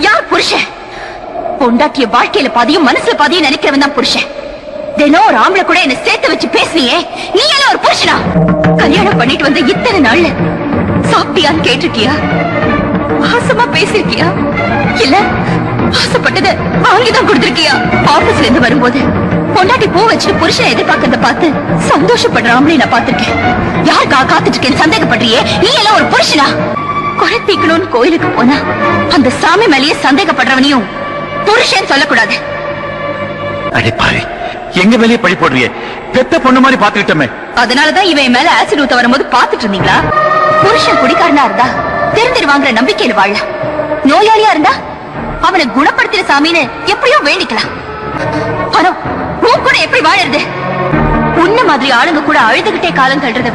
யார் புருஷன்? பொண்டாட்டிய வாழ்க்கையில பாதியும் மனசுல பாதியும் நினைக்கிறவன் தான் புருஷன். தினம் ஒரு ஆம்பளை கூட என்ன சேர்த்து வச்சு பேசுனியே, நீ எல்லாம் ஒரு புருஷனா? கல்யாணம் பண்ணிட்டு வந்த இத்தனை நாள்ல சாப்பிட்டியான்னு கேட்டிருக்கியா? ஆசமா பேசிருக்கியா? இல்ல ஆசைப்பட்டத வாங்கிதான் கொடுத்திருக்கியா? ஆபீஸ்ல இருந்து வரும்போது பொண்டாட்டி பூ வச்சு புருஷனை எதிர்பார்க்கறத பார்த்து சந்தோஷப்படுற ஆம்பளை நான் பார்த்திருக்கேன். யாருக்கா காத்துட்டு இருக்கேன்னு சந்தேகப்படுறியே, நீ எல்லாம் ஒரு புருஷனா? குறை தீக்கணும்னு கோயிலுக்கு போனா அந்த சாமி மேலேயே சந்தேகப்படுறவனையும் புருஷன் சொல்லக்கூடாது. அடிப்பாரு, எங்க மேலேயே பழி போடுறிய? பெத்த பொண்ணு மாதிரி பாத்துக்கிட்டோமே. அதனாலதான் இவன் மேல ஆசிட் ஊத்த வரும்போது பாத்துட்டு இருந்தீங்களா? புருஷன் குடிக்காரனா இருந்தா தெரிஞ்சிரு வாங்குற நம்பிக்கையில வாழ, நோயாளியா இருந்தா அவனை குணப்படுத்தின சாமின்னு எப்படியோ வேண்டிக்கலாம். ஆனா உன் கூட எப்படி வாழறது? உன்ன மாதிரி ஆளுங்க கூட அழுதுகிட்டே காலம் தள்ளுறத